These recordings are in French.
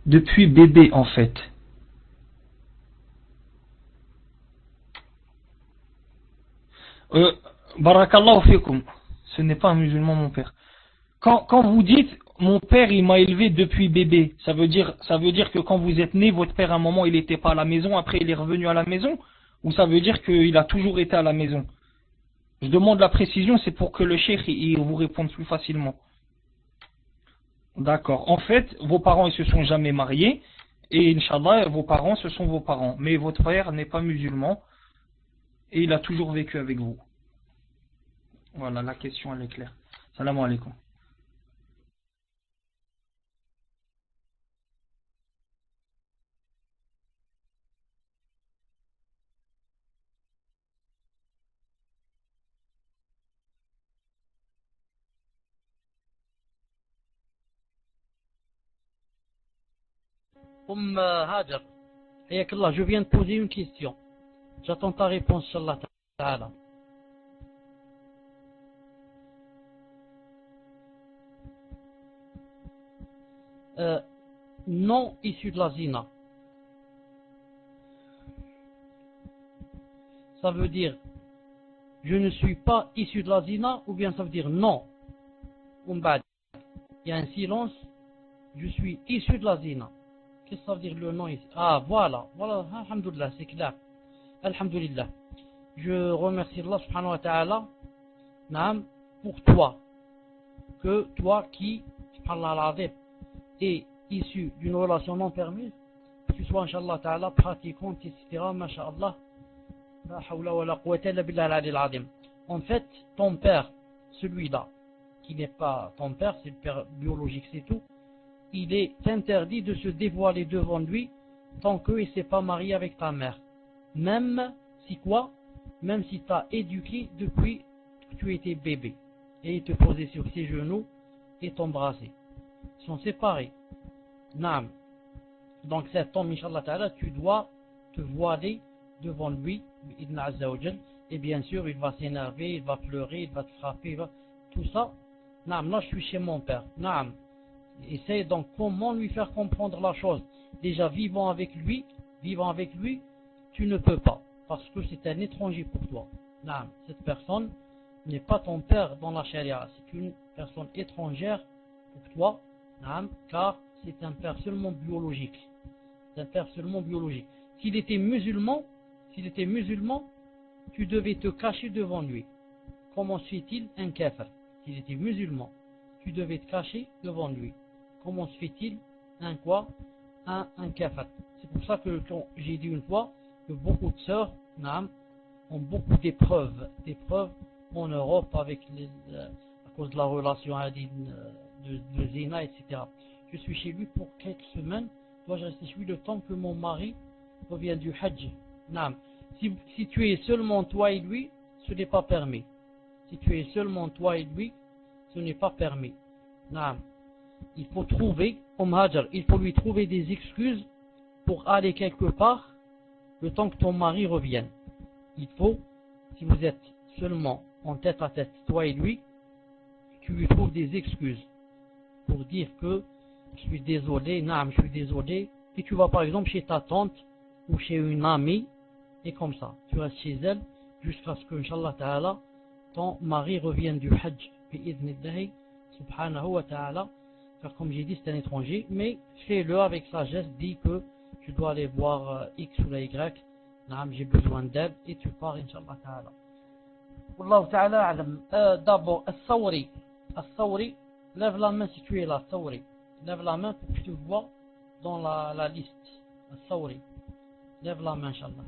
depuis bébé en fait. Barakallahu fikum. Ce n'est pas un musulman mon père. Quand vous dites mon père il m'a élevé depuis bébé, ça veut dire que quand vous êtes né, votre père à un moment il n'était pas à la maison, après il est revenu à la maison, ou ça veut dire qu'il a toujours été à la maison? Je demande la précision, c'est pour que le cheikh il vous réponde plus facilement. D'accord. En fait, vos parents ils se sont jamais mariés et Inch'Allah vos parents ce sont vos parents, mais votre père n'est pas musulman et il a toujours vécu avec vous. Voilà, la question elle est claire. Salam alaikum. Hajar, Hayakallah, je viens de poser une question. J'attends ta réponse, Inch'Allah Ta'ala. Non issu de la zina. Ça veut dire je ne suis pas issu de la zina, ou bien ça veut dire non. Il y a un silence, je suis issu de la zina. Qu'est-ce que ça veut dire le non ici? Ah, voilà, alhamdoulilah, c'est clair. Alhamdulillah. Je remercie Allah subhanahu wa ta'ala, naam, pour toi, que toi qui, subhanallah al-azim, est issu d'une relation non permise, que tu sois, inshallah ta'ala, pratiquante, etc., masha'Allah, la hawla wa la quwwata illa billah al-ali al-azim. En fait, ton père, celui-là, qui n'est pas ton père, c'est le père biologique, c'est tout, il est interdit de se dévoiler devant lui tant qu'il ne s'est pas marié avec ta mère. Même si quoi? Même si tu as éduqué depuis que tu étais bébé. Et il te posait sur ses genoux et t'embrassait. Ils sont séparés. Naam. Donc cet homme, Inch'Allah Ta'ala, tu dois te voiler devant lui, et bien sûr il va s'énerver, il va pleurer, il va te frapper, tout ça. Naam, là je suis chez mon père. Naam. Essaye donc comment lui faire comprendre la chose. Déjà vivant avec lui, tu ne peux pas, parce que c'est un étranger pour toi. Naam, cette personne n'est pas ton père dans la charia, c'est une personne étrangère pour toi, naam, car c'est un père seulement biologique. C'est un père seulement biologique. S'il était musulman, tu devais te cacher devant lui. Comment se fait-il un kafir? S'il était musulman, tu devais te cacher devant lui. Comment se fait-il un quoi? Un kafir. C'est pour ça que quand j'ai dit une fois que beaucoup de sœurs ont beaucoup d'épreuves en Europe avec à cause de la relation de zina, etc. Je suis chez lui pour quelques semaines. Dois-je rester chez lui le temps que mon mari revient du Hajj? Naam. Si tu es seulement toi et lui, ce n'est pas permis. Si tu es seulement toi et lui, ce n'est pas permis. Naam. Il faut lui trouver des excuses pour aller quelque part le temps que ton mari revienne. Il faut, si vous êtes seulement en tête à tête, toi et lui, tu lui trouves des excuses pour dire que je suis désolé, et tu vas par exemple chez ta tante ou chez une amie, et comme ça, tu restes chez elle jusqu'à ce que, Inch'Allah Ta'ala, ton mari revienne du Hajj, bi'idhnillahi, subhanahu wa ta'ala, car comme j'ai dit, c'est un étranger, mais fais-le avec sagesse, dis que tu dois aller voir X ou la Y, j'ai besoin d'aide, et tu pars, Inch'Allah Ta'ala. Wallahu Ta'ala alam. D'abord, Al-Sawri, lève la main si tu es là, Sawri. Lève la main pour que je te vois dans la liste. Al-Sawri. Lève la main, Inch'Allah.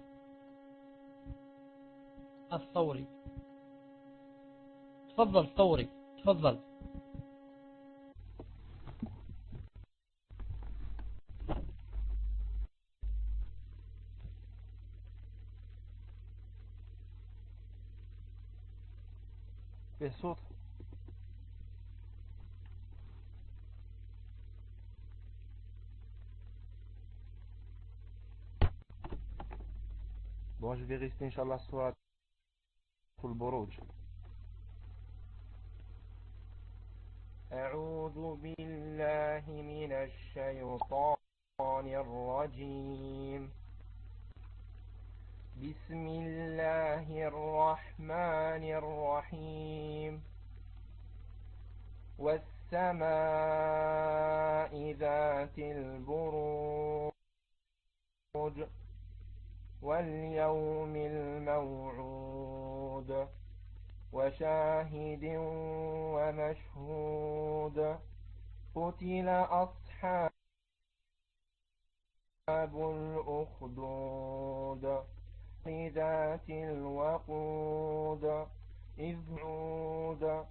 Al-Sawri. تفضل ثوري تفضل. صوت. Bon, je vais rester Inch'Allah soit pour le Borouj. أعوذ بالله من الشيطان الرجيم بسم الله الرحمن الرحيم والسماء ذات البروج واليوم الموعود وشاهد ومشهود قتل أصحاب الأخدود ذات الوقود إذ عود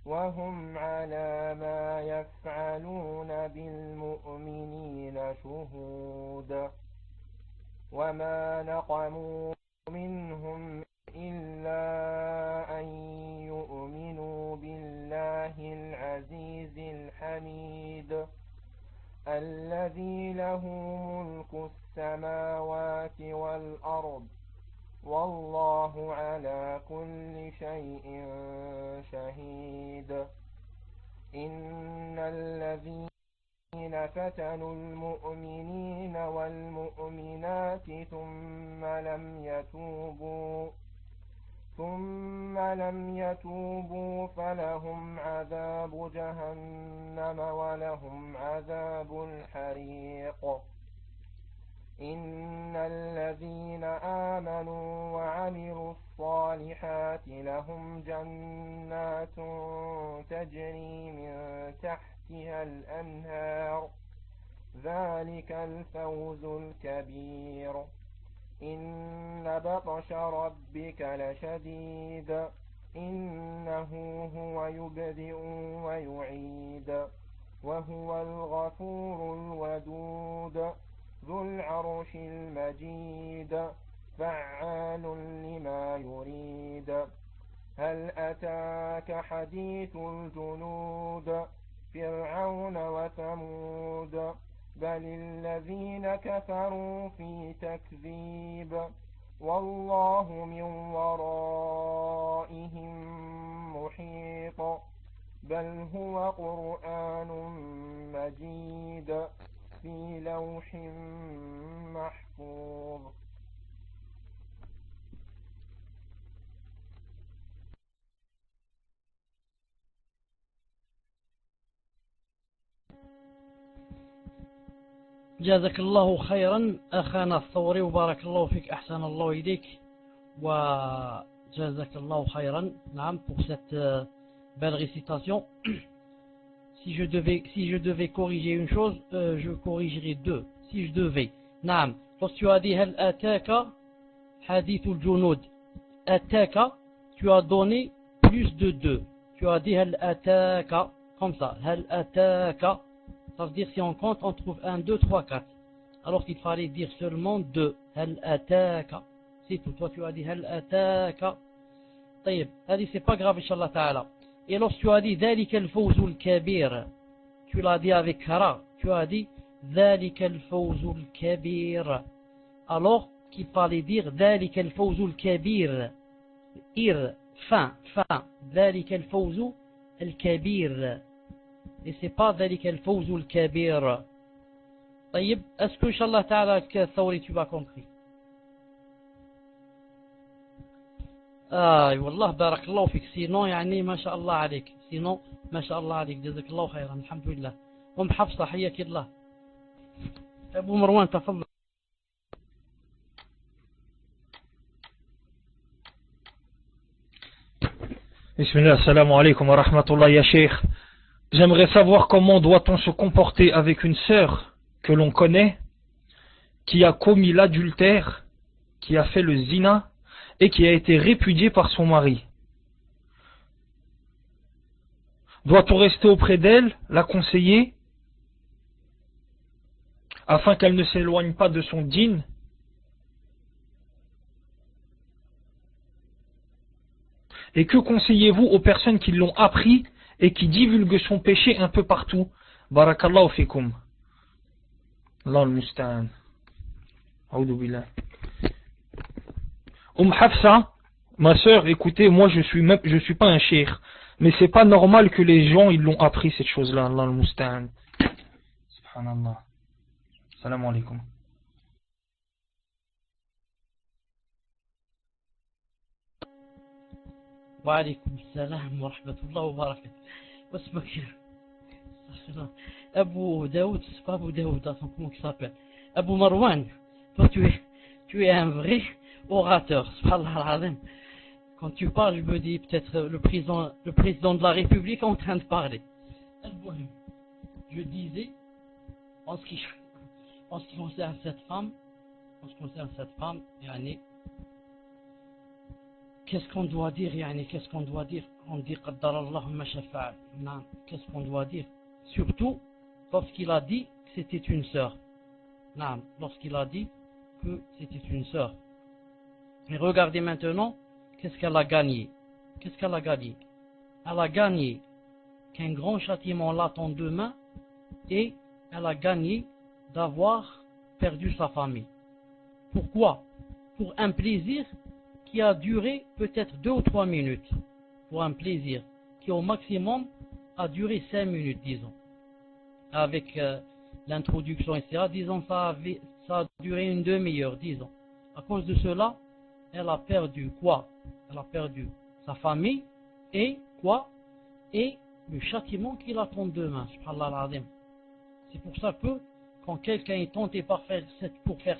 وهم على ما يفعلون بالمؤمنين شهود وما نقموا منهم إلا أن يؤمنوا بالله العزيز الحميد الذي له ملك السماوات والأرض والله على كل شيء شهيد إن الذين فتنوا المؤمنين والمؤمنات ثم لم يتوبوا فلهم عذاب جهنم ولهم عذاب الحريق إن الذين آمنوا وعملوا الصالحات لهم جنات تجري من تحتها الأنهار ذلك الفوز الكبير إن بطش ربك لشديد إنه هو يبدئ ويعيد وهو الغفور الودود ذو العرش المجيد فعال لما يريد هل أتاك حديث الجنود فرعون وثمود بل الذين كفروا في تكذيب والله من ورائهم محيط بل هو قرآن مجيد في لوح محفوظ جزاك الله خيرا أخانا الثوري وبارك الله فيك أحسن الله إليك وجزاك الله خيرا نعم pour cette belle récitation. Si je devais corriger une chose, je corrigerai deux. Si je devais. نعم. Lorsque tu as dit هل أتاك حديث الجنود. أتاك, tu as donné plus de deux. Tu as dit هل أتاك comme ça. هل أتاك. Ça veut dire si on compte, on trouve 1, 2, 3, 4. Alors qu'il fallait dire seulement 2. هل أتاك. C'est tout. Toi tu as dit هل أتاك. طيب. هذه c'est pas grave Inch'Allah Ta'ala. Et lorsque tu as dit ذلك الفوز الكبير, tu l'as dit avec kara, tu as dit ذلك الفوز الكبير. Alors qu'il fallait dire ذلك الفوز الكبير. Ir, fin. ذلك الفوز الكبير. Et c'est pas ذلك الفوز الكبير. طيب, est-ce que Inch'Allah Ta'ala Thawri tu vas compris? والله بارك الله فيك. سينو يعني ما شاء الله عليك. سينو ما شاء الله عليك. جزاك الله خيرا. الحمد لله. أم حفصة حياك الله. أبو مروان تفضل. Bismillah, assalamu alaikum wa rahmatullah ya Sheikh. J'aimerais savoir comment doit-on se comporter avec une sœur que l'on connaît, qui a commis l'adultère, qui a fait le zina et qui a été répudiée par son mari. Doit-on rester auprès d'elle, la conseiller, afin qu'elle ne s'éloigne pas de son dîn? Et que conseillez-vous aux personnes qui l'ont appris et qui divulguent son péché un peu partout? Barakallahu fikum. Allah al-musta'an. A'udhu billah. Hafsa, ma sœur, écoutez, moi je suis pas un cheikh, mais c'est pas normal que les gens ils l'ont appris cette chose-là. Allah al-musta'an. Subhanallah. Salam alaikum. وعليكم السلام ورحمة الله وبركاته. واسمك Abu Daoud, c'est pas Abu Daoud, attends, comment il s'appelle? Abu Marwan, toi tu es un vrai orateur, subhanallah al-azim. Quand tu parles, je me dis peut-être le président de la République est en train de parler. Je disais, en ce qui concerne cette femme, yani, qu'est-ce qu'on doit dire, yani, qu'est-ce qu'on doit dire? On dit qaddarallahu ma shafa'a. Non, qu'est-ce qu'on doit dire? Surtout lorsqu'il a dit que c'était une sœur. Non, lorsqu'il a dit que c'était une sœur. Mais regardez maintenant, qu'est-ce qu'elle a gagné? Qu'est-ce qu'elle a gagné? Elle a gagné qu'un grand châtiment l'attend demain, et elle a gagné d'avoir perdu sa famille. Pourquoi? Pour un plaisir qui a duré peut-être 2 ou 3 minutes. Pour un plaisir qui au maximum a duré 5 minutes, disons. Avec l'introduction, etc. Disons, ça a duré une demi-heure, disons. À cause de cela, elle a perdu quoi? Elle a perdu sa famille et quoi? Et le châtiment qui l'attend demain, subhanallah al-azim. C'est pour ça que quand quelqu'un est tenté pour faire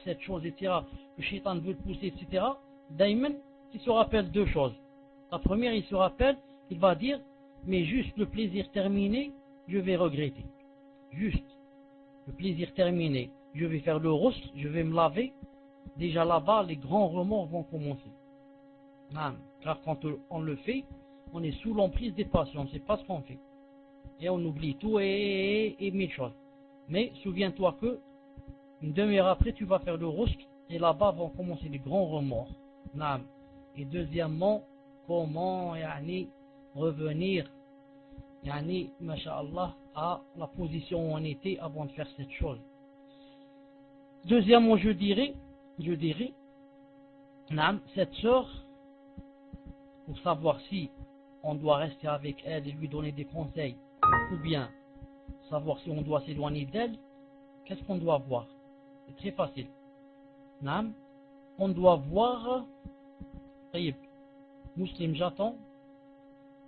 cette chose, etc., le shaitan veut le pousser, etc., Daïman, il se rappelle 2 choses. La première, il se rappelle, il va dire, mais juste le plaisir terminé, je vais regretter. Juste le plaisir terminé, je vais faire le rousse, je vais me laver. Déjà là-bas, les grands remords vont commencer. Non, car quand on le fait, on est sous l'emprise des passions, on ne sait pas ce qu'on fait. Et on oublie tout et 1000 choses. Mais souviens-toi que une demi-heure après, tu vas faire le rousse, et là-bas vont commencer les grands remords. Non. Et deuxièmement, comment revenir, masha'Allah, à la position où on était avant de faire cette chose. Deuxièmement, je dirais, cette sœur, pour savoir si on doit rester avec elle et lui donner des conseils, ou bien savoir si on doit s'éloigner d'elle, qu'est-ce qu'on doit voir? C'est très facile. On doit voir. Muslim, j'attends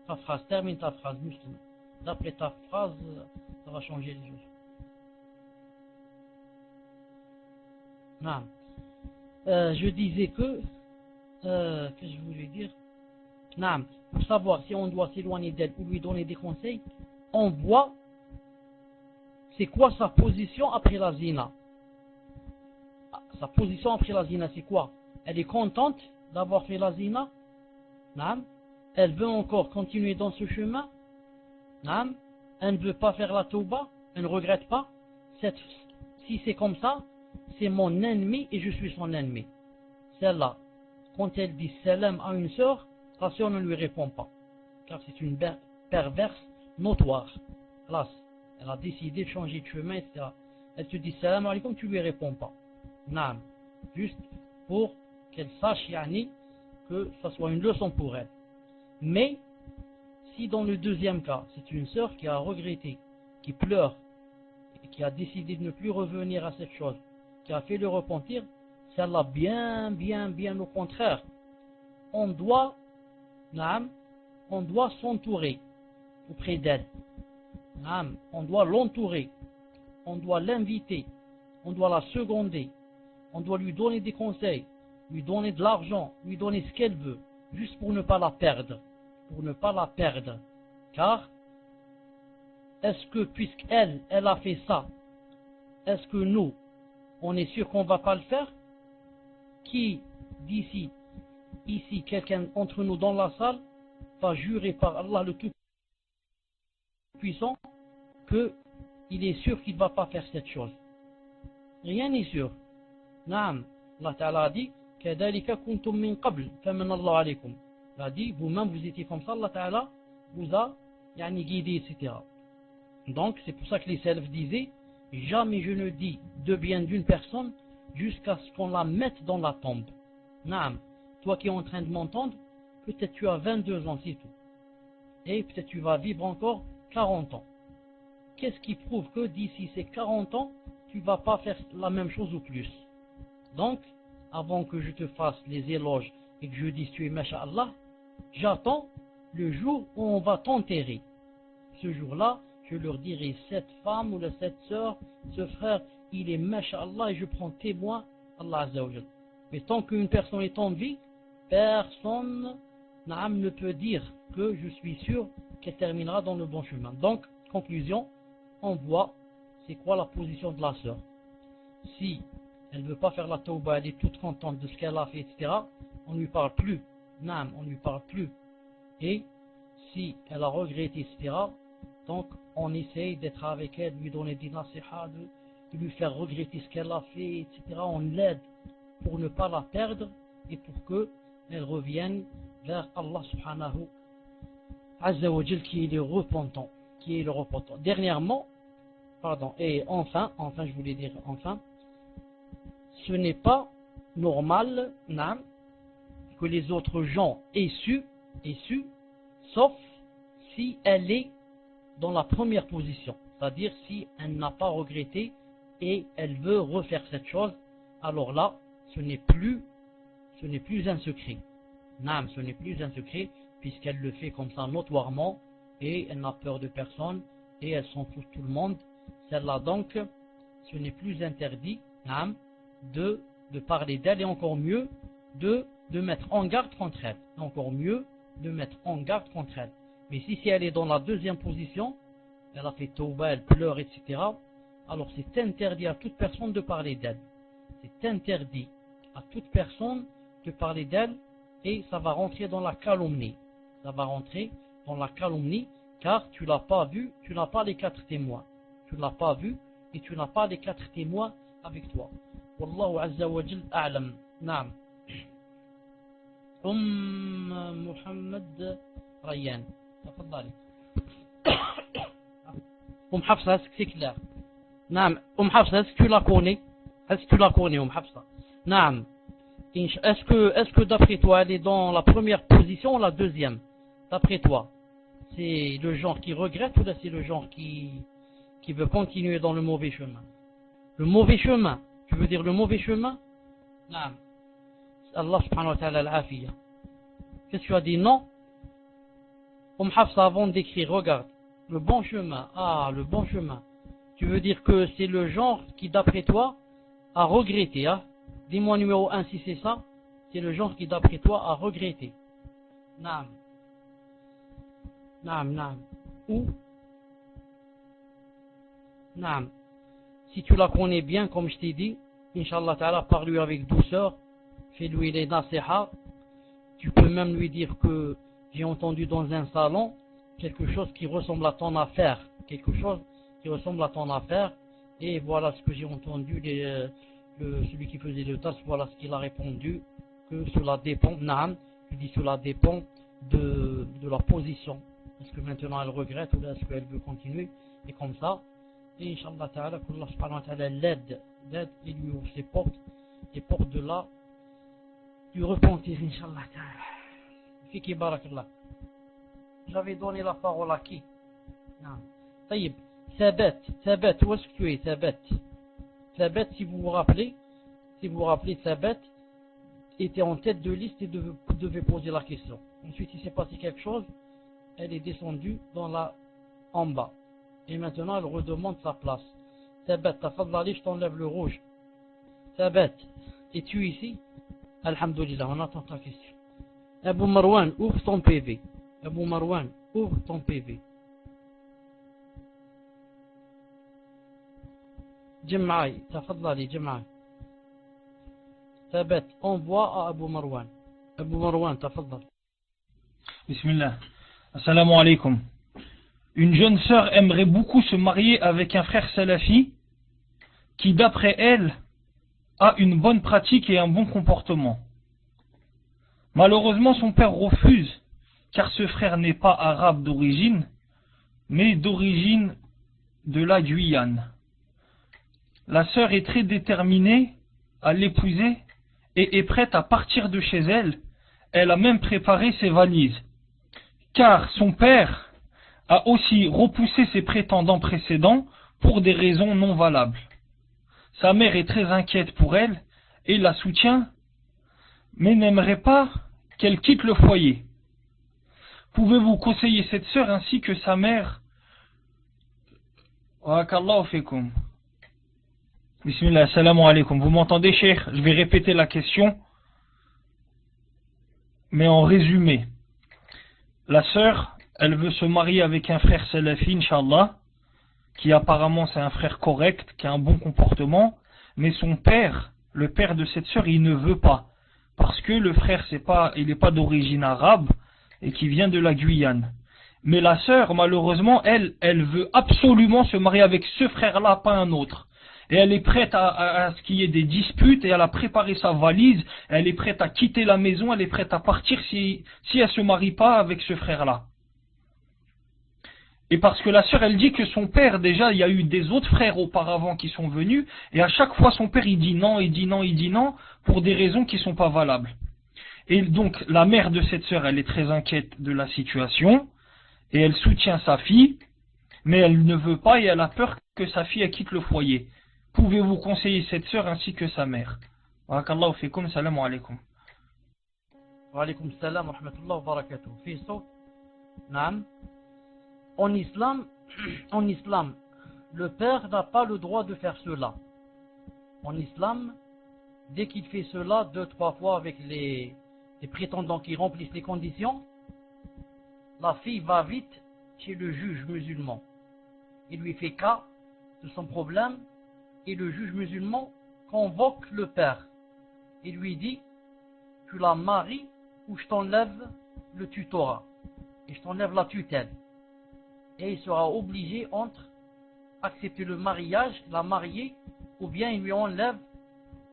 ta phrase, termine ta phrase, Muslim. D'après ta phrase, ça va changer les choses. Non. Je disais que, qu'est-ce que je voulais dire? Non. Pour savoir si on doit s'éloigner d'elle ou lui donner des conseils, on voit c'est quoi sa position après la zina. Sa position après la zina, c'est quoi? Elle est contente d'avoir fait la zina? Non. Elle veut encore continuer dans ce chemin? Non. Elle ne veut pas faire la tauba? Elle ne regrette pas? Si c'est comme ça, c'est mon ennemi et je suis son ennemi. Celle-là, quand elle dit salam à une sœur, la sœur ne lui répond pas. Car c'est une perverse notoire. Là, elle a décidé de changer de chemin, etc. Elle te dit salam alaikum, tu lui réponds pas. Non. Juste pour qu'elle sache, que ça soit une leçon pour elle. Mais, si dans le deuxième cas, c'est une sœur qui a regretté, qui pleure, et qui a décidé de ne plus revenir à cette chose, qui a fait le repentir, celle-là, bien au contraire. On doit s'entourer auprès d'elle. On doit l'entourer. On doit l'inviter. On doit la seconder. On doit lui donner des conseils, lui donner de l'argent, lui donner ce qu'elle veut, juste pour ne pas la perdre. Pour ne pas la perdre. Car, est-ce que puisqu'elle a fait ça, est-ce que nous, on est sûr qu'on ne va pas le faire? Qui, ici, quelqu'un entre nous dans la salle, va jurer par Allah le Tout-Puissant qu'il est sûr qu'il ne va pas faire cette chose? Rien n'est sûr. Naam, Allah Ta'ala a dit كَذَلِكَ كُنْتُم مِّن قَبْلِ فَمَنَّ اللَّهُ عَلَيْكُمْ. Il a dit, vous-même vous étiez comme ça, Allah Ta'ala vous a guidé, etc. Donc c'est pour ça que les salafs disaient, jamais je ne dis de bien d'une personne jusqu'à ce qu'on la mette dans la tombe. Naam, toi qui es en train de m'entendre, peut-être tu as 22 ans, c'est tout. Et peut-être tu vas vivre encore 40 ans. Qu'est-ce qui prouve que d'ici ces 40 ans, tu vas pas faire la même chose ou plus. Donc, avant que je te fasse les éloges et que je dise tu es Masha'Allah, j'attends le jour où on va t'enterrer. Ce jour-là, je leur dirai, cette femme ou cette sœur, ce frère, il est Masha'Allah et je prends témoin Allah Azza wa Jal. Mais tant qu'une personne est en vie, personne ne peut dire que je suis sûr qu'elle terminera dans le bon chemin. Donc, conclusion, on voit c'est quoi la position de la sœur. Si elle ne veut pas faire la tauba, elle est toute contente de ce qu'elle a fait, etc., on ne lui parle plus. On ne lui parle plus. Et si elle a regretté, etc., donc on essaye d'être avec elle, de lui donner des nasiha, de lui faire regretter ce qu'elle a fait, etc. On l'aide pour ne pas la perdre et pour qu'elle revienne vers Allah subhanahu azza wa jal qui est le repentant. Dernièrement, et enfin, je voulais dire enfin, ce n'est pas normal que les autres gens aient su, sauf si elle est dans la première position, c'est-à-dire si elle n'a pas regretté et elle veut refaire cette chose, alors là, ce n'est plus un secret. Ce n'est plus un secret puisqu'elle le fait comme ça notoirement et elle n'a peur de personne et elle s'en fout de tout le monde. Celle-là donc, ce n'est plus interdit de parler d'elle et encore mieux de mettre en garde contre elle. Encore mieux de mettre en garde contre elle. Mais si elle est dans la deuxième position, elle a fait tauba, elle pleure, etc., alors c'est interdit à toute personne de parler d'elle. C'est interdit à toute personne de parler d'elle et ça va rentrer dans la calomnie. Ça va rentrer dans la calomnie car tu l'as pas vu, tu n'as pas les 4 témoins. Tu ne l'as pas vu et tu n'as pas les 4 témoins avec toi. Wallahu azza wa jal a'lam. Naam. Muhammad Rayyan. Tafadali. Hafsa, est-ce que c'est clair? Naam. Hafsa, est-ce que tu la connais? Est-ce que tu la connais, Hafsa? Naam. Est-ce que d'après toi, elle est dans la première position ou la deuxième? D'après toi, c'est le genre qui regrette ou là c'est le genre qui veut continuer dans le mauvais chemin? Le mauvais chemin, tu veux dire le mauvais chemin? Naam. Allah subhanahu wa ta'ala al-afiya. Qu'est-ce que tu as dit? Non? Hafsa, avant d'écrire, regarde. Le bon chemin. Ah, le bon chemin. Tu veux dire que c'est le genre qui, d'après toi, a regretté. Hein? Dis-moi numéro 1 si c'est ça. C'est le genre qui, d'après toi, a regretté. Naam. Ou Naam. Si tu la connais bien, comme je t'ai dit, Inch'Allah ta'ala, parle-lui avec douceur, fais-lui les nasiha. Tu peux même lui dire que j'ai entendu dans un salon quelque chose qui ressemble à ton affaire. Et voilà ce que j'ai entendu, celui qui faisait le tas, voilà ce qu'il a répondu, que cela dépend, Naam, je dis cela dépend de la position. Est-ce que maintenant elle regrette ou est-ce qu'elle veut continuer? Et comme ça, et Inch'Allah ta'ala, qu'Allah subhanahu wa ta'ala l'aide et lui ouvre ses portes, les portes de là, du repentir, Inch'Allah ta'ala. Fiki barakallah. J'avais donné la parole à qui? Taïb, Thabet, où est-ce que tu es, Thabet? Thabet, si vous vous rappelez, Thabet était en tête de liste et devait poser la question. Ensuite, il s'est passé quelque chose, elle est descendue en bas. Et maintenant, elle redemande sa place. Thabet, tafadlali, je t'enlève le rouge. Thabet, es-tu ici? Alhamdulillah, on attend ta question. Abou Marwan, ouvre ton PV. Jem'aï, tafadlali, Jem'aï. Thabet, envoie à Abou Marwan. Abou Marwan, tafadlali. Bismillah. Assalamu alaikum. Une jeune sœur aimerait beaucoup se marier avec un frère salafi qui, d'après elle, a une bonne pratique et un bon comportement. Malheureusement, son père refuse, car ce frère n'est pas arabe d'origine, mais d'origine de la Guyane. La sœur est très déterminée à l'épouser et est prête à partir de chez elle. Elle a même préparé ses valises, car son père a aussi repoussé ses prétendants précédents pour des raisons non valables. sa mère est très inquiète pour elle et la soutient, mais n'aimerait pas qu'elle quitte le foyer. Pouvez-vous conseiller cette sœur ainsi que sa mère? Barakallahu fikum. Bismillah, assalamu alaikum. Vous m'entendez, cheikh? Je vais répéter la question, mais en résumé. La sœur, elle veut se marier avec un frère salafi, Inch'Allah, qui apparemment c'est un frère correct, qui a un bon comportement, mais son père, le père de cette sœur, il ne veut pas, parce que le frère, il n'est pas d'origine arabe, et qui vient de la Guyane. Mais la sœur, malheureusement, elle veut absolument se marier avec ce frère-là, pas un autre. Et elle est prête à ce qu'il y ait des disputes, et elle a préparé sa valise, elle est prête à quitter la maison, elle est prête à partir si elle se marie pas avec ce frère-là. Et parce que la sœur, elle dit que son père, déjà, il y a eu des autres frères auparavant qui sont venus, et à chaque fois, son père, il dit non, il dit non, il dit non, pour des raisons qui sont pas valables. Et donc, la mère de cette sœur, elle est très inquiète de la situation, et elle soutient sa fille, mais elle ne veut pas, et elle a peur que sa fille, elle quitte le foyer. Pouvez-vous conseiller cette sœur ainsi que sa mère? Barakallahu fikum, salamu alaikum. Wa alaykum salam wa rahmatullahi wa barakatuh. Fi saut? Naam. En islam, le père n'a pas le droit de faire cela. En islam, dès qu'il fait cela 2-3 fois avec les prétendants qui remplissent les conditions, la fille va vite chez le juge musulman. Il lui fait cas de son problème et le juge musulman convoque le père. Il lui dit, tu la maries ou je t'enlève le tutorat et je t'enlève la tutelle. Et il sera obligé entre accepter le mariage, la marier, ou bien il lui enlève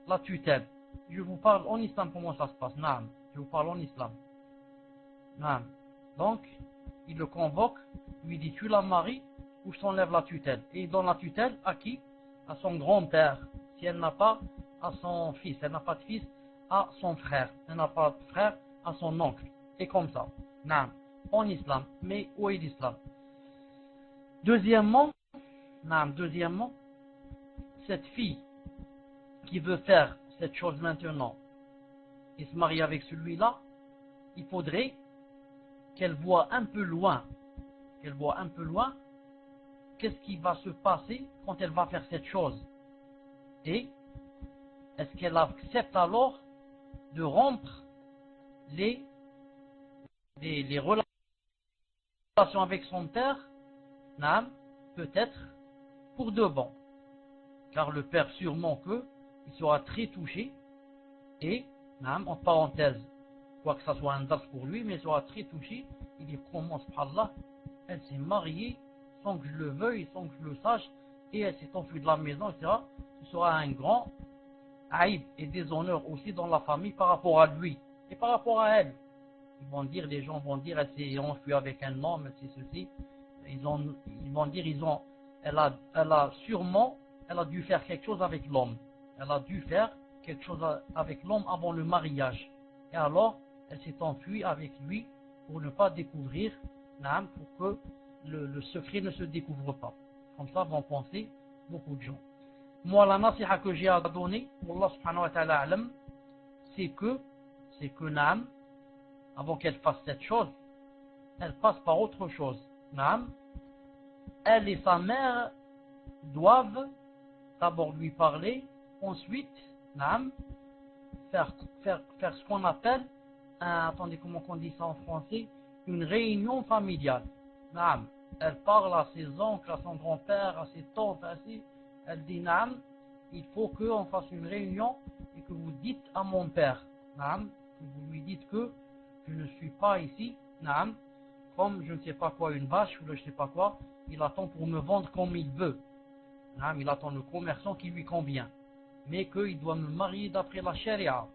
la tutelle. Je vous parle en islam comment ça se passe. Naam. Je vous parle en islam. Naam. Donc, il le convoque, lui dit tu la maries ou je t'enlève la tutelle. Et il donne la tutelle à qui? À son grand-père. Si elle n'a pas, à son fils. Elle n'a pas de fils, à son frère. Elle n'a pas de frère, à son oncle. Et comme ça. Naam. En islam. Mais où est l'islam? Deuxièmement, cette fille qui veut faire cette chose maintenant et se marier avec celui-là, il faudrait qu'elle voit un peu loin, qu'est-ce qui va se passer quand elle va faire cette chose. Et est-ce qu'elle accepte alors de rompre les relations avec son père? Non, peut-être pour de bon. Car le père sûrement il sera très touché et, en parenthèse, quoi que ça soit un dars pour lui, mais il sera très touché. Il dit, comment, subhanallah, elle s'est mariée sans que je le veuille, sans que je le sache, et elle s'est enfuie de la maison, etc. Ce sera un grand haïb et déshonneur aussi dans la famille par rapport à lui et par rapport à elle. Les gens vont dire, elle s'est enfuie avec un homme, c'est ceci. Ils vont dire, elle a dû faire quelque chose avec l'homme. Elle a dû faire quelque chose avec l'homme avant le mariage. Et alors, elle s'est enfuie avec lui pour ne pas découvrir, pour que le secret ne se découvre pas. Comme ça vont penser beaucoup de gens. Moi, la nasiha que j'ai à donner, Allah subhanahu wa ta'ala alam, c'est que avant qu'elle fasse cette chose, elle passe par autre chose. Elle et sa mère doivent d'abord lui parler, ensuite faire ce qu'on appelle, attendez, comment on dit ça en français, une réunion familiale. Elle parle à ses oncles, à son grand-père, à ses tantes, elle dit il faut qu'on fasse une réunion et que vous dites à mon père, que vous lui dites que je ne suis pas ici, comme je ne sais pas quoi, une vache ou je ne sais pas quoi, il attend pour me vendre comme il veut. Il attend le commerçant qui lui convient. Mais qu'il doit me marier d'après la charia.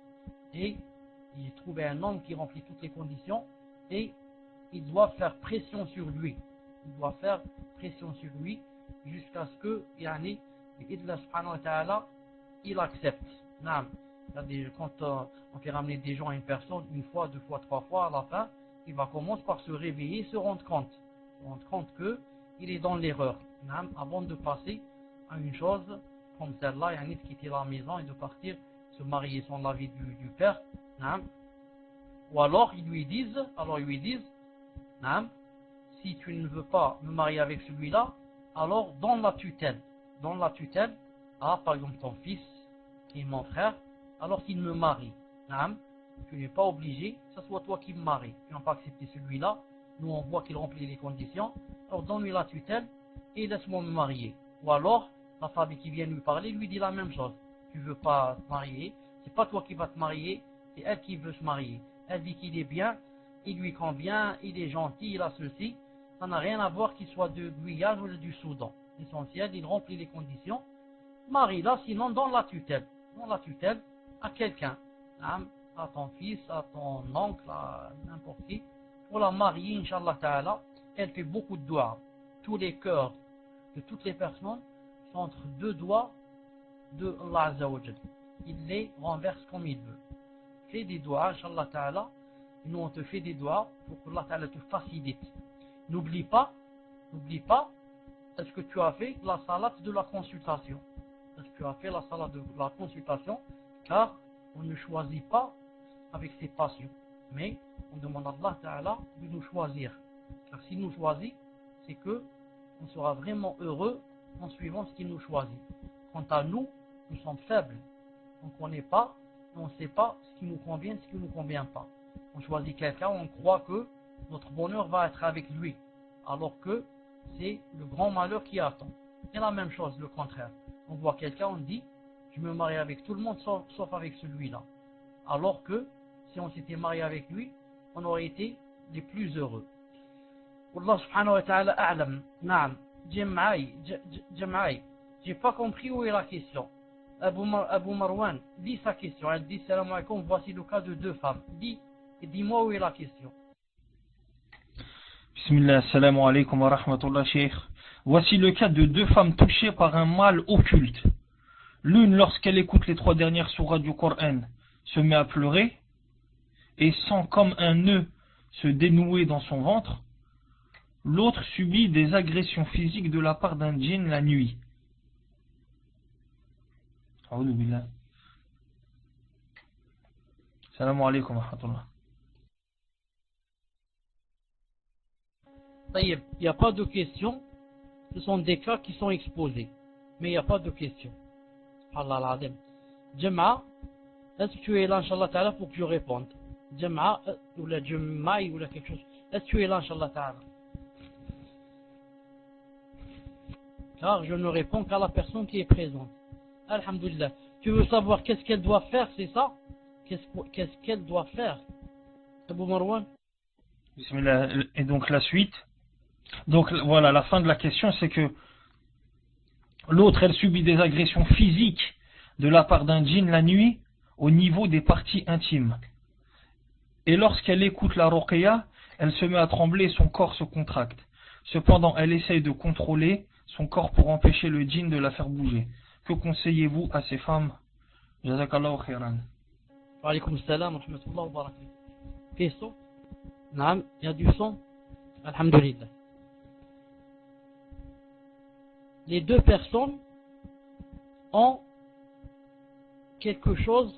Et il trouve un homme qui remplit toutes les conditions et il doit faire pression sur lui. Il doit faire pression sur lui jusqu'à ce que, Allah subhanahu wa ta'ala, il accepte. Quand on fait ramener des gens à une personne, une fois, 2 fois, 3 fois, à la fin, il va commencer par se réveiller, se rendre compte qu'il est dans l'erreur, avant de passer à une chose comme celle-là, de quitter la maison et de partir se marier sans l'avis du père. Ou alors ils lui disent, si tu ne veux pas me marier avec celui-là, alors donne la tutelle à par exemple ton fils qui est mon frère, alors qu'il me marie. Tu n'es pas obligé que ce soit toi qui me marie. Tu n'as pas accepté celui-là, nous on voit qu'il remplit les conditions, alors donne-lui la tutelle et laisse-moi me marier. Ou alors la famille qui vient lui parler lui dit la même chose. Tu veux pas te marier, c'est pas toi qui vas te marier, c'est elle qui veut se marier. Elle dit qu'il est bien, il lui convient, il est gentil, il a ceci. Ça n'a rien à voir qu'il soit de Guyane ou du Soudan. L'essentiel, il remplit les conditions. Marie-la, sinon donne la tutelle. Donne la tutelle à quelqu'un. À ton fils, à ton oncle, à n'importe qui. Pour la marier, Inch'Allah Ta'ala, elle fait beaucoup de doigts. Tous les cœurs de toutes les personnes sont entre deux doigts de Allah Azza wa Jal. Il les renverse comme il veut. Fais des doigts, Inch'Allah Ta'ala. Nous on te fait des doigts pour que Allah Ta'ala te facilite. N'oublie pas, est-ce que tu as fait la salat de la consultation? Est-ce que tu as fait la salat de la consultation? Car on ne choisit pas avec ses passions, mais on demande à Allah Ta'ala de nous choisir. Car s'il nous choisit, c'est que on sera vraiment heureux en suivant ce qu'il nous choisit. Quant à nous, nous sommes faibles. On ne connaît pas, on ne sait pas ce qui nous convient, ce qui ne nous convient pas. On choisit quelqu'un, on croit que notre bonheur va être avec lui, alors que c'est le grand malheur qui attend. C'est la même chose, le contraire. On voit quelqu'un, on dit, je me marie avec tout le monde sauf avec celui-là. Alors que si on s'était marié avec lui, on aurait été les plus heureux. Allah subhanahu wa ta'ala a'lam. Naam. Jam'aï. J'ai pas compris où est la question. Abu Marwan, lis sa question. Elle dit, salam alaikum, voici le cas de deux femmes. Dis-moi où est la question. Bismillah, salam alaikum wa rahmatullah, cheikh. Voici le cas de deux femmes touchées par un mal occulte. L'une, lorsqu'elle écoute les 3 dernières sourates du Coran, se met à pleurer et sent comme un nœud se dénouer dans son ventre. L'autre subit des agressions physiques de la part d'un djinn la nuit. A'udhu billah. Salam alaikum wa rahmatullah. Il n'y a pas de question. Ce sont des cas qui sont exposés. Mais il n'y a pas de question. Allah l'adem. Jama'a, est-ce que tu es là, Inch'Allah Ta'ala, pour que je réponde? Jama'a, ou la Jama'i, ou la quelque chose. Est-ce que tu es là, Inch'Allah Ta'ala? Car je ne réponds qu'à la personne qui est présente. Alhamdulillah. Tu veux savoir qu'est-ce qu'elle doit faire, c'est ça? Qu'est-ce qu'elle doit faire? Abu Marwan? Bismillah. Et donc la suite. Donc voilà, la fin de la question, c'est que l'autre, elle subit des agressions physiques de la part d'un djinn la nuit au niveau des parties intimes. Et lorsqu'elle écoute la ruqya, elle se met à trembler et son corps se contracte. Cependant, elle essaye de contrôler son corps pour empêcher le djinn de la faire bouger. Que conseillez-vous à ces femmes? Jazakallahu khairan. Wa alaykoum salam wa rahmatullah wa barakatuh. Question? Naam, il y a du son? Alhamdulillah. Les deux personnes ont quelque chose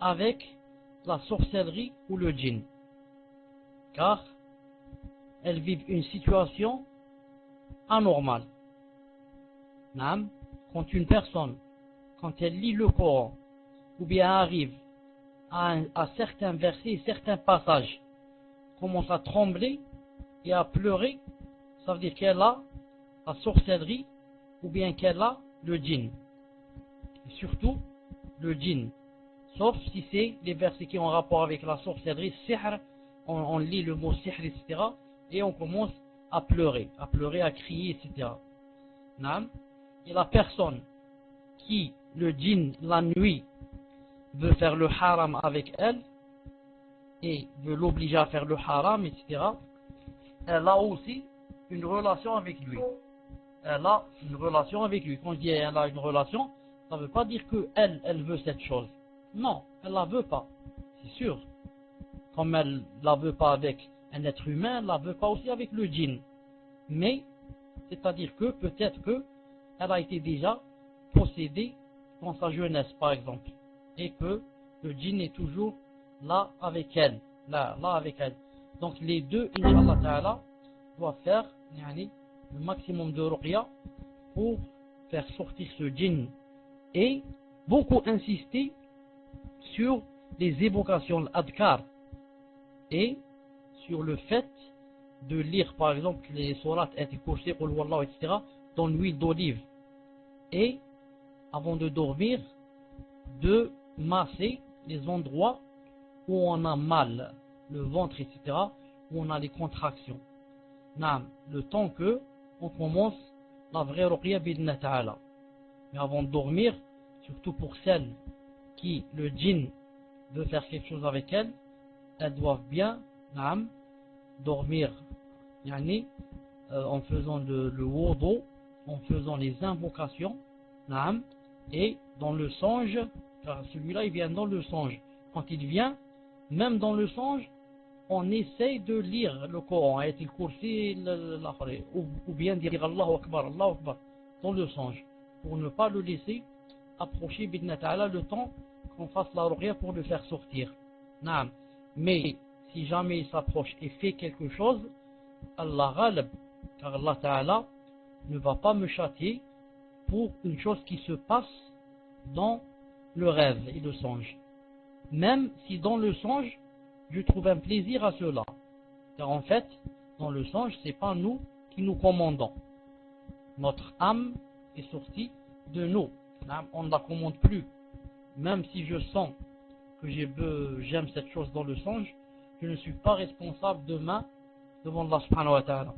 avec la sorcellerie ou le djinn. Car elles vivent une situation anormale. Quand une personne, quand elle lit le Coran, ou bien arrive à certains versets, certains passages, commence à trembler et à pleurer, ça veut dire qu'elle a la sorcellerie ou bien qu'elle a le djinn. Et surtout le djinn. Sauf si c'est les versets qui ont rapport avec la sorcellerie, sihr, on lit le mot sihr, etc. Et on commence à pleurer, à crier, etc. Et la personne qui, le djinn, la nuit, veut faire le haram avec elle, et veut l'obliger à faire le haram, etc., elle a aussi une relation avec lui. Elle a une relation avec lui. Quand je dis elle a une relation, ça ne veut pas dire qu'elle veut cette chose. Non, elle ne la veut pas. C'est sûr. Comme elle ne la veut pas avec un être humain, elle ne la veut pas aussi avec le djinn. Mais, c'est-à-dire que peut-être qu'elle a été déjà possédée dans sa jeunesse par exemple, et que le djinn est toujours là avec elle, là avec elle. Donc les deux, Inch'Allah Ta'ala, doivent faire le maximum de ruqya pour faire sortir ce djinn, et beaucoup insister sur les évocations, l'adkar, et sur le fait de lire par exemple les sourates et Kursi, Qul Huwallahu, etc. dans l'huile d'olive, et avant de dormir de masser les endroits où on a mal, le ventre, etc., où on a les contractions. Le temps que on commence la vraie ruqya bidna ta'ala. Mais avant de dormir, surtout pour celles qui, le djinn veut faire quelque chose avec elles, elles doivent bien dormir en faisant le wudu, en faisant les invocations, et dans le songe, car celui-là il vient dans le songe. Quand il vient, même dans le songe, on essaye de lire le Coran, Ayat al-Kursi, ou bien dire Allahu Akbar, dans le songe, pour ne pas le laisser approcher bidna ta'ala le temps qu'on fasse la ruqya pour le faire sortir. Mais si jamais il s'approche et fait quelque chose, Allah ghalib, car Allah Ta'ala ne va pas me châtier pour une chose qui se passe dans le rêve et le songe. Même si dans le songe, je trouve un plaisir à cela. Car en fait, dans le songe, c'est pas nous qui nous commandons. Notre âme est sortie de nous. On ne la commande plus. Même si je sens que j'aime cette chose dans le songe, je ne suis pas responsable demain devant Allah subhanahu wa ta'ala.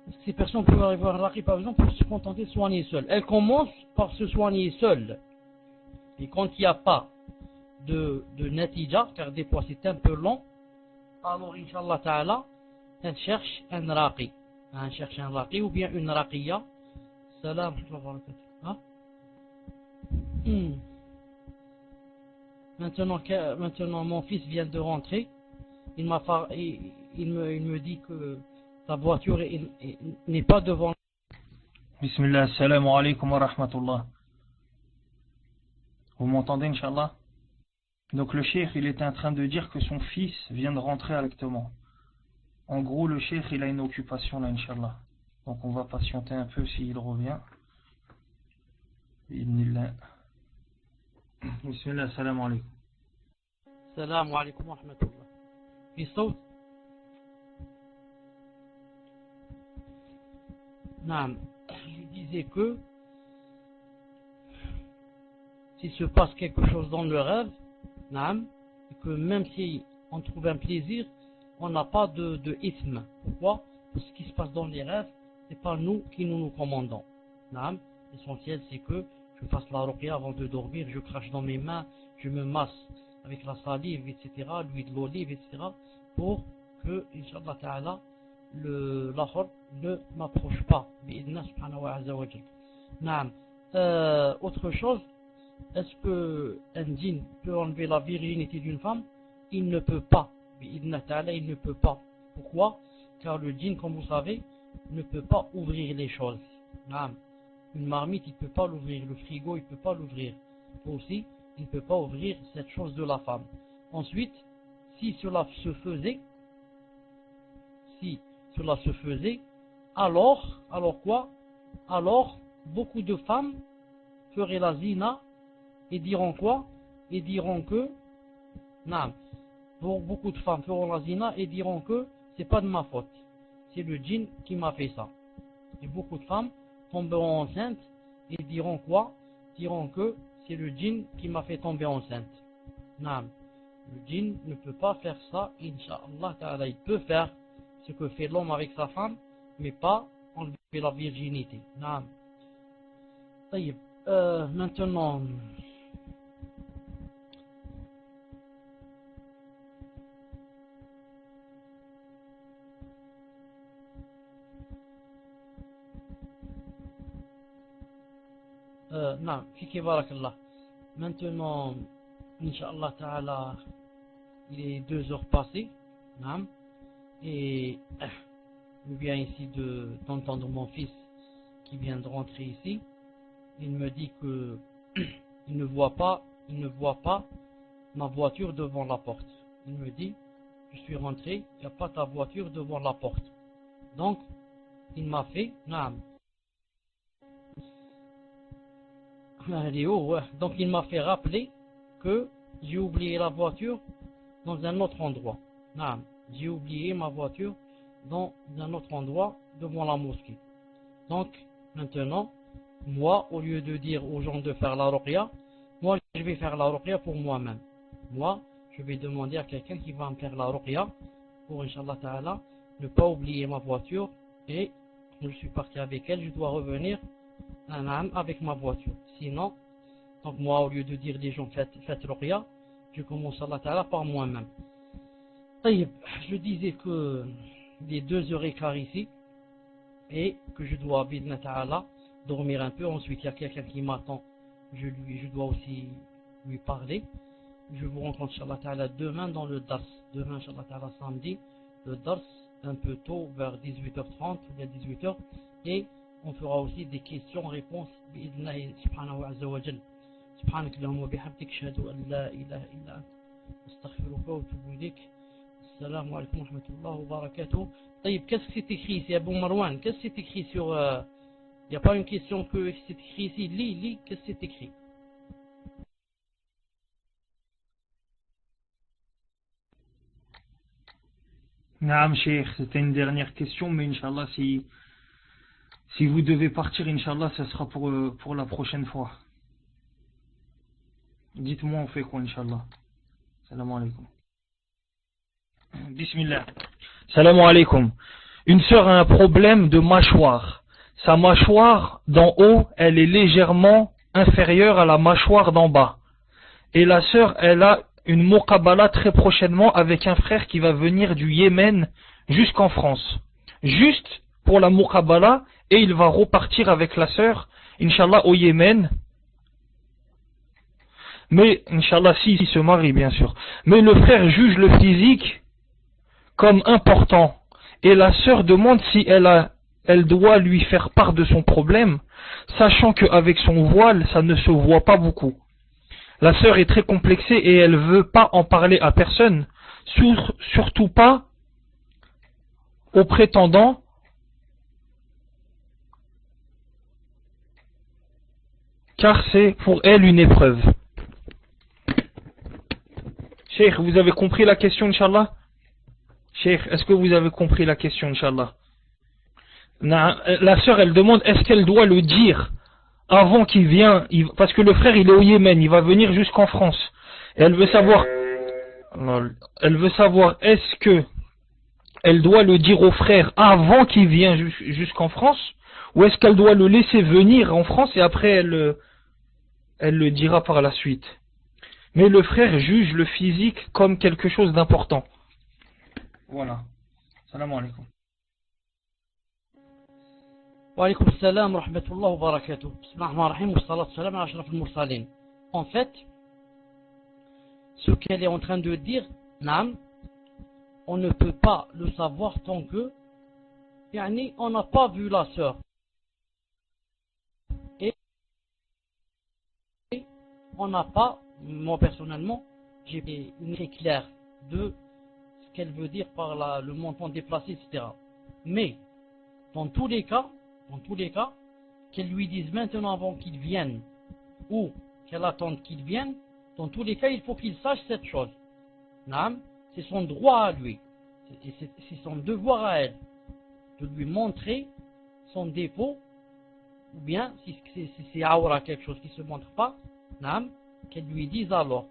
Parce que ces personnes peuvent arriver à Raqi par exemple pour se contenter de soigner seules. Elles commencent par se soigner seules. Et quand il n'y a pas de natija, car des fois c'est un peu long, alors Inch'Allah ta'ala, elles cherchent un Raqi. Elles cherchent un Raqi ou bien une Raqiya. Salam wa barakatuh. Maintenant mon fils vient de rentrer. Il me dit que sa voiture n'est pas devant. Bismillah, assalamu alaikum wa rahmatullah. Vous m'entendez, Inch'Allah? Donc le cheikh, il était en train de dire que son fils vient de rentrer directement. En gros, le cheikh, il a une occupation là, Inch'Allah. Donc on va patienter un peu s'il revient. Bismillah. Bismillah, assalamu alaikum. Assalamu alaikum wa rahmatullah. بصوت je disais que s'il se passe quelque chose dans le rêve, et que même si on trouve un plaisir, on n'a pas de ism. Pourquoi? Parce que ce qui se passe dans les rêves, c'est pas nous qui nous commandons. L'essentiel c'est que je fasse la ruqya avant de dormir, je crache dans mes mains, je me masse avec la salive, etc., l'huile de l'olive, etc., pour que, Inch'Allah Ta'ala, l'ahor ne m'approche pas. Bi'idna subhanahu wa azza wa jal. Autre chose, est-ce que un djinn peut enlever la virginité d'une femme? Il ne peut pas. Bi'idna Ta'ala, il ne peut pas. Pourquoi? Car le djinn, comme vous savez, ne peut pas ouvrir les choses. Une marmite, il ne peut pas l'ouvrir. Le frigo, il ne peut pas l'ouvrir. Aussi, il ne peut pas ouvrir cette chose de la femme. Ensuite, si cela se faisait, alors quoi? Alors, beaucoup de femmes feraient la zina et diront quoi? Et diront que, beaucoup de femmes feront la zina et diront que c'est pas de ma faute. C'est le djinn qui m'a fait ça. Et beaucoup de femmes tomberont enceintes et diront quoi? Diront que c'est le djinn qui m'a fait tomber enceinte. Le djinn ne peut pas faire ça, Inch'Allah Ta'ala. Il peut faire ce que fait l'homme avec sa femme, mais pas enlever la virginité. Maintenant, fiki barakallah. Maintenant, Inch'Allah Ta'ala, il est 2 heures passées. Et je viens ici d'entendre mon fils qui vient de rentrer ici. il me dit que il ne voit pas ma voiture devant la porte. Il me dit, je suis rentré, il n'y a pas ta voiture devant la porte. Donc, il m'a fait, naam. Elle est haut, ouais. Donc, il m'a fait rappeler que j'ai oublié la voiture dans un autre endroit. Naam. J'ai oublié ma voiture dans un autre endroit devant la mosquée. Donc, maintenant, moi, au lieu de dire aux gens de faire la ruqya, moi, je vais faire la ruqya pour moi-même. Moi, je vais demander à quelqu'un qui va me faire la ruqya pour, Inch'Allah Ta'ala, ne pas oublier ma voiture. Et quand je suis parti avec elle, je dois revenir avec ma voiture. Sinon, donc moi, au lieu de dire des gens faites ruqya, je commence Allah Ta'ala par moi-même. Je disais que les 2h15 ici, et que je dois, bidna ta'ala, dormir un peu. Ensuite, il y a quelqu'un qui m'attend, je dois aussi lui parler. Je vous rencontre, Inch'Allah ta'ala, demain dans le dars. Demain, Inch'Allah ta'ala, samedi, le dars, un peu tôt, vers 18h30 ou bien 18h. Et on fera aussi des questions-réponses, bi'idnahi subhanahu wa azza wa jal. Subhanak Allahumma bihamdik, shahadu an la ilaha illa ant, astaghfiruka wa atubu ilayk. Assalamu alaikum wa rahmatullahi wa barakatuh. Qu'est-ce que c'est écrit ici, Abou Marwan? Qu'est-ce que c'est écrit sur... Il n'y a pas une question que c'est écrit ici. Lis, qu'est-ce que c'est écrit? Naam, Cheikh, c'était une dernière question, mais Inch'Allah, si vous devez partir, Inch'Allah, ça sera pour la prochaine fois. Dites-moi, on fait quoi, Inch'Allah? Salam alaikum. Bismillah. Salam alaikum. Une sœur a un problème de mâchoire. Sa mâchoire d'en haut, elle est légèrement inférieure à la mâchoire d'en bas. Et la sœur, elle a une muqabala très prochainement avec un frère qui va venir du Yémen jusqu'en France. Juste pour la muqabala, et il va repartir avec la sœur, Inch'Allah, au Yémen. Mais, Inch'Allah, s'il se marie, bien sûr. Mais le frère juge le physique comme important. Et la sœur demande si elle doit lui faire part de son problème, sachant qu'avec son voile, ça ne se voit pas beaucoup. La sœur est très complexée et elle veut pas en parler à personne, surtout pas aux prétendants, car c'est pour elle une épreuve. Cheikh, vous avez compris la question, Inch'Allah? Cheikh, est-ce que vous avez compris la question, Inch'Allah? La sœur, elle demande, est-ce qu'elle doit le dire avant qu'il vienne, parce que le frère, il est au Yémen, il va venir jusqu'en France. Et elle veut savoir, est-ce que elle doit le dire au frère avant qu'il vienne jusqu'en France, ou est-ce qu'elle doit le laisser venir en France et après elle le dira par la suite. Mais le frère juge le physique comme quelque chose d'important. Voilà. Salam alaikum. Wa alaykoum salam wa rahmatullahi wa barakatuh. Bismillahirrahmanirrahim wa salatu salam ala ashrafil mursalin. En fait, ce qu'elle est en train de dire, Naam, on ne peut pas le savoir tant que on n'a pas vu la sœur. Et on n'a pas, moi personnellement, j'ai une idée claire de ce qu'elle veut dire par le montant déplacé, etc. Mais, dans tous les cas, qu'elle lui dise maintenant avant qu'il vienne, ou qu'elle attende qu'il vienne, dans tous les cas, il faut qu'il sache cette chose. Naam, c'est son droit à lui, c'est son devoir à elle, de lui montrer son défaut, ou bien, si c'est aura quelque chose qui ne se montre pas, naam, qu'elle lui dise alors,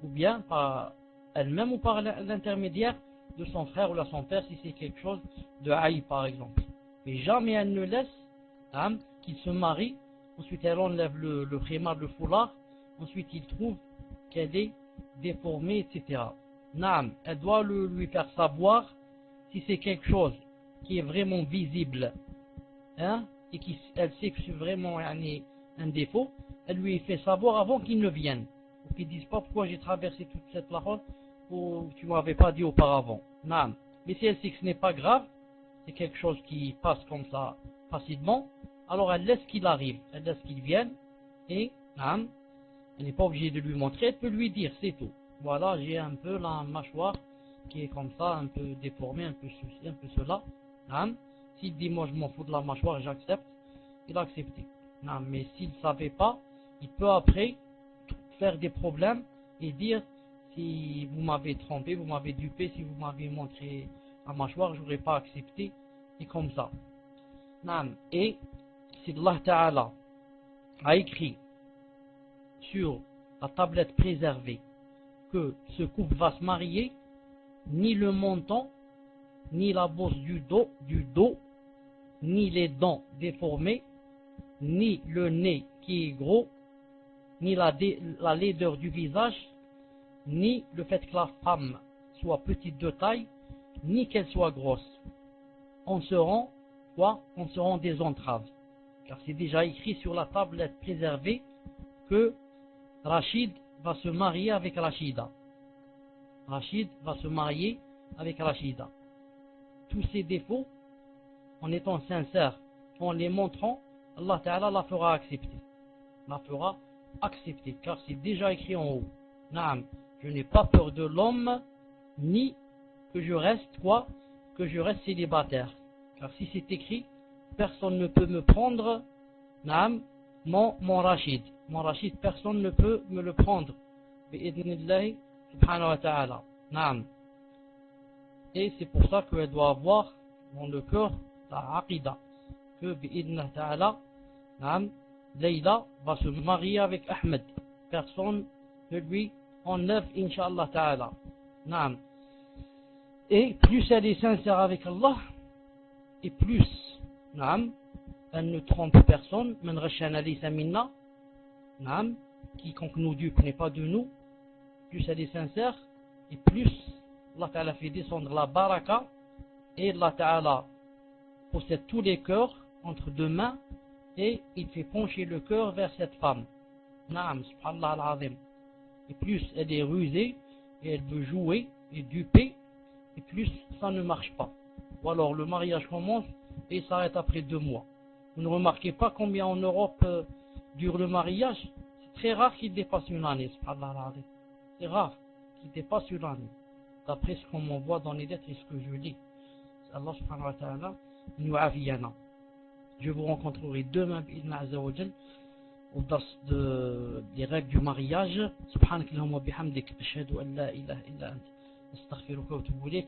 ou bien par elle-même ou par l'intermédiaire de son frère ou de son père, si c'est quelque chose de haï par exemple. Mais jamais elle ne laisse qu'il se marie, ensuite elle enlève le khimar, le foulard, ensuite il trouve qu'elle est déformée, etc. Naam, elle doit lui faire savoir si c'est quelque chose qui est vraiment visible, et qu'elle sait que c'est vraiment un défaut, elle lui fait savoir avant qu'il ne vienne. Pour qu'il ne dise pas pourquoi j'ai traversé toute cette Lahore, ou tu ne m'avais pas dit auparavant. Naam. Mais si elle sait que ce n'est pas grave, c'est quelque chose qui passe comme ça facilement, alors elle laisse qu'il arrive, elle laisse qu'il vienne, et elle n'est pas obligée de lui montrer, elle peut lui dire, c'est tout. Voilà, j'ai un peu la mâchoire qui est comme ça, un peu déformée, un peu ceci, un peu cela. S'il dit, moi je m'en fous de la mâchoire, j'accepte, il a accepté. Mais s'il ne savait pas, il peut après faire des problèmes et dire, si vous m'avez trompé, vous m'avez dupé, si vous m'avez montré la mâchoire, je n'aurais pas accepté, et comme ça. Et si Allah Ta'ala a écrit sur la tablette préservée que ce couple va se marier, ni le menton, ni la bosse du dos, ni les dents déformées, ni le nez qui est gros, ni la laideur du visage, ni le fait que la femme soit petite de taille, ni qu'elle soit grosse. On se rend quoi? On se rend des entraves. Car c'est déjà écrit sur la tablette préservée que Rachid va se marier avec Rachida. Rachid va se marier avec Rachida. Tous ces défauts, en étant sincère, en les montrant, Allah Ta'ala la fera accepter. La fera accepter, car c'est déjà écrit en haut. Naam, je n'ai pas peur de l'homme, ni que je reste quoi? Que je reste célibataire. Car si c'est écrit, personne ne peut me prendre, naam, mon Rachid. Mon Rachid, personne ne peut me le prendre. Bi'idnillahi subhanahu wa ta'ala. Naam. Et c'est pour ça qu'elle doit avoir dans le cœur la aqida. Que bi'idnillahi ta'ala, naam, Leïla va se marier avec Ahmed. Personne ne lui enlève, Inch'Allah ta'ala. Naam. Et plus elle est sincère avec Allah, et plus, naam, elle ne trompe personne, men rachana laysa minna, naam, quiconque nous dupe n'est pas de nous, plus elle est sincère, et plus Allah Ta'ala fait descendre la baraka, et Allah Ta'ala possède tous les cœurs entre deux mains, et il fait pencher le cœur vers cette femme. Naam, subhanallah al-azim. Et plus elle est rusée, et elle veut jouer, et duper, et plus ça ne marche pas. Ou alors le mariage commence, et s'arrête après 2 mois. Vous ne remarquez pas combien en Europe dure le mariage? C'est très rare qu'il dépasse une année, subhanallah al-azim. C'est rare qu'il dépasse une année. D'après ce qu'on m'envoie dans les lettres et ce que je lis. Allah subhanahu wa ta'ala nous aviyana. Je vous rencontrerai demain bi'idna azza wa jal au dars des règles du mariage. Subhanakallahumma bihamdik ashhadu an la ilaha illa ant astaghfiruka wa atubu ilayk.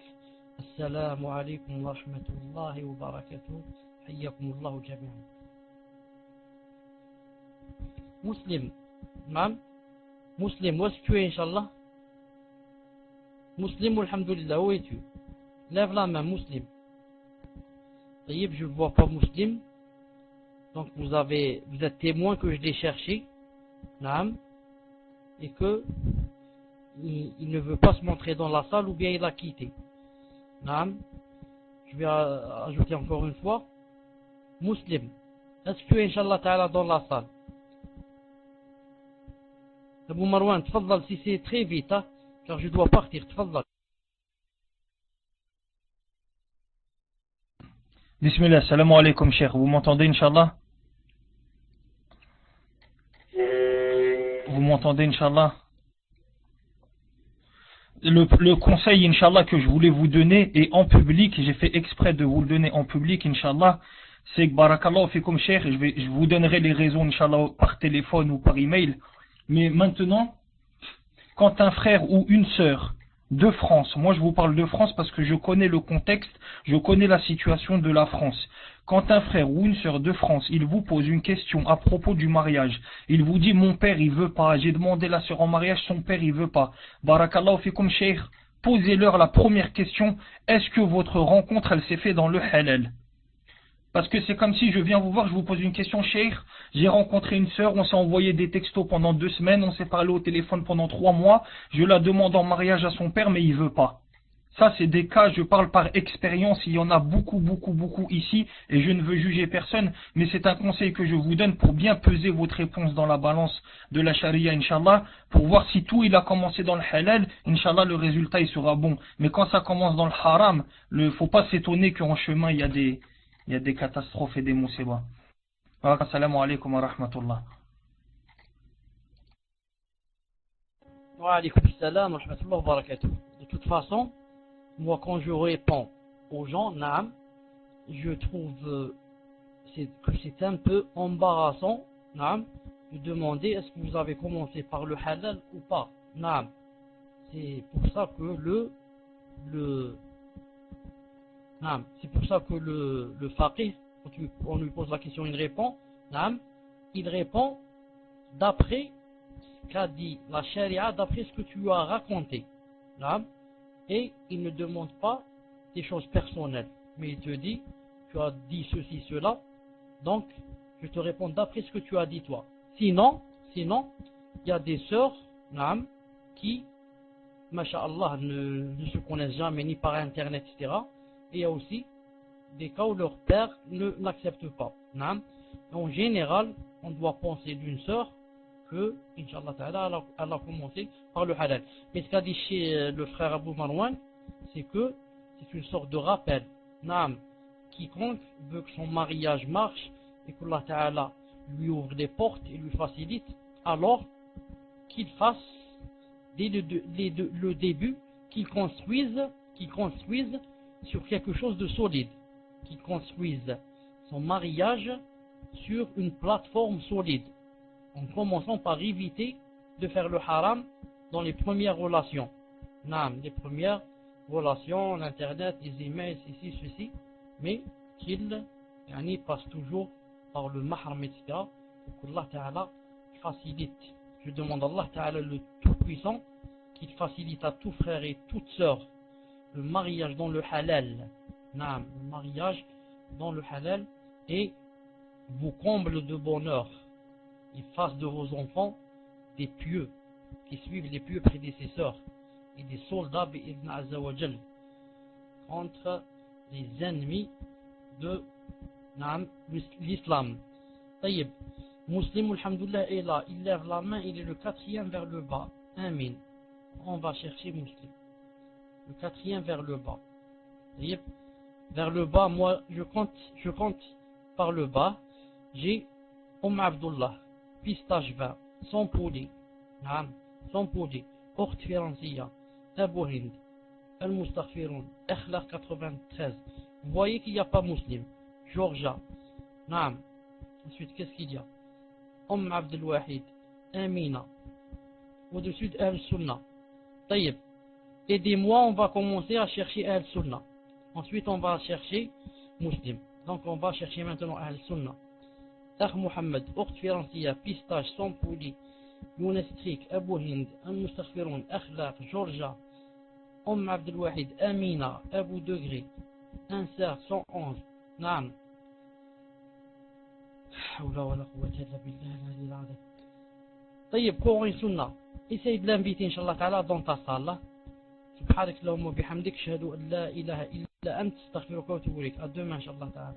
Assalamu alaykum wa rahmatullahi wa barakatuh. Hayyakumullahu jami'an. Muslim, mam, Muslim, où est-ce que tu es, Inch'Allah? Muslim, alhamdulillah, où es-tu? Lève la main, Muslim. Taïb, je ne vois pas Muslim. Donc vous êtes témoin que je l'ai cherché, naam, et que il ne veut pas se montrer dans la salle ou bien il a quitté. Naam. Je vais ajouter encore une fois. Muslim, est-ce que tu es, Inch'Allah Ta'ala, dans la salle? Abou Marwan, tfaddal si c'est très vite, hein, car je dois partir, tfaddal. Bismillah, salam alaikum, cher. Vous m'entendez, Inch'Allah? Vous m'entendez, Inch'Allah? Le conseil, Inch'Allah, que je voulais vous donner, et en public, j'ai fait exprès de vous le donner en public, Inch'Allah, c'est que barakallahu fikum, cher, je vous donnerai les raisons, Inch'Allah, par téléphone ou par email. Mais maintenant, quand un frère ou une sœur de France, moi je vous parle de France parce que je connais le contexte, je connais la situation de la France. Quand un frère ou une sœur de France, il vous pose une question à propos du mariage, il vous dit mon père il veut pas, j'ai demandé la sœur en mariage, son père il veut pas. Barakallahu fikum cheikh, posez-leur la première question, est-ce que votre rencontre elle s'est faite dans le halal? Parce que c'est comme si je viens vous voir, je vous pose une question, cheikh, j'ai rencontré une sœur, on s'est envoyé des textos pendant 2 semaines, on s'est parlé au téléphone pendant 3 mois, je la demande en mariage à son père, mais il veut pas. Ça, c'est des cas, je parle par expérience, il y en a beaucoup ici, et je ne veux juger personne, mais c'est un conseil que je vous donne pour bien peser votre réponse dans la balance de la charia, Inch'Allah, pour voir si tout il a commencé dans le halal, Inch'Allah, le résultat il sera bon. Mais quand ça commence dans le haram, faut pas s'étonner qu'en chemin il y a des catastrophes et des musibas. Assalamu alaikum wa rahmatullah. Wa alaykoum salam wa rahmatullahi wa barakatuh. De toute façon, moi quand je réponds aux gens, naam, je trouve que c'est un peu embarrassant, naam, de demander est-ce que vous avez commencé par le halal ou pas, naam. C'est pour ça que naam, c'est pour ça que le faqih, quand on lui pose la question, il répond, naam, il répond d'après ce qu'a dit la charia, d'après ce que tu lui as raconté, naam, et il ne demande pas des choses personnelles, mais il te dit, tu as dit ceci, cela, donc je te réponds d'après ce que tu as dit toi. Sinon, il y a des sœurs, naam, qui, masha'Allah, ne se connaissent jamais ni par internet, etc. Et il y a aussi des cas où leur père ne l'accepte pas. Naam. En général, on doit penser d'une sœur que, Inch'Allah Ta'ala, elle a commencé par le halal. Mais ce qu'a dit chez le frère Abu Marwan, c'est que c'est une sorte de rappel. Naam. Quiconque veut que son mariage marche et qu'Allah Ta'ala lui ouvre des portes et lui facilite, alors qu'il fasse dès le début, qu'il construise sur quelque chose de solide, qu'il construise son mariage sur une plateforme solide, en commençant par éviter de faire le haram dans les premières relations. Naam, les premières relations, l'internet, les emails, ceci, mais qu'il passe toujours par le mahram, etc. pour qu'Allah Ta'ala facilite. Je demande à Allah Ta'ala le Tout-Puissant qu'il facilite à tout frère et toute sœur le mariage dans le halal. Naam, le mariage dans le halal, et vous comble de bonheur. Il fasse de vos enfants des pieux qui suivent les pieux prédécesseurs et des soldats bi'idhn azza wa jal contre les ennemis de l'islam. Taïb, Muslim, alhamdoulilah, est là, il lève la main, il est le quatrième vers le bas. Amin. On va chercher Muslim. Le quatrième vers le bas. Taïb. Vers le bas, moi, je compte par le bas. J'ai Abdullah, pistache 20, sans poulet. Naam, sans poulet. Orte Firanziya, Abu Hind, Al-Mustaghfiroun, Akhlaq 93. Vous voyez qu'il n'y a pas Muslim. Georgia. Naam. Ensuite, qu'est-ce qu'il y a? Abdel Wahid, Amina. Au-dessus de Al-Sunnah. Taïb. Aidez-moi, on va commencer à chercher Al-Sunnah. Ensuite, on va chercher Muslim. Donc, on va chercher maintenant Al-Sunnah. Akh Mohammed, Orte Firanziya, pistache, sans poulet, Younes Trik, Abu Hind, Al-Mustaghfiroun, Akhlaq, Georgia, Abdel Wahid, Amina, Abu Degré, Insert, 111. Naam. طيب Coran et Sunna, essaye de l'inviter Inch'Allah Ta'ala dans ta salle. سبحانك اللهم وبحمدك اشهد ان لا اله الا انت استغفرك واتوب اليك. À demain Inch'Allah Ta'ala.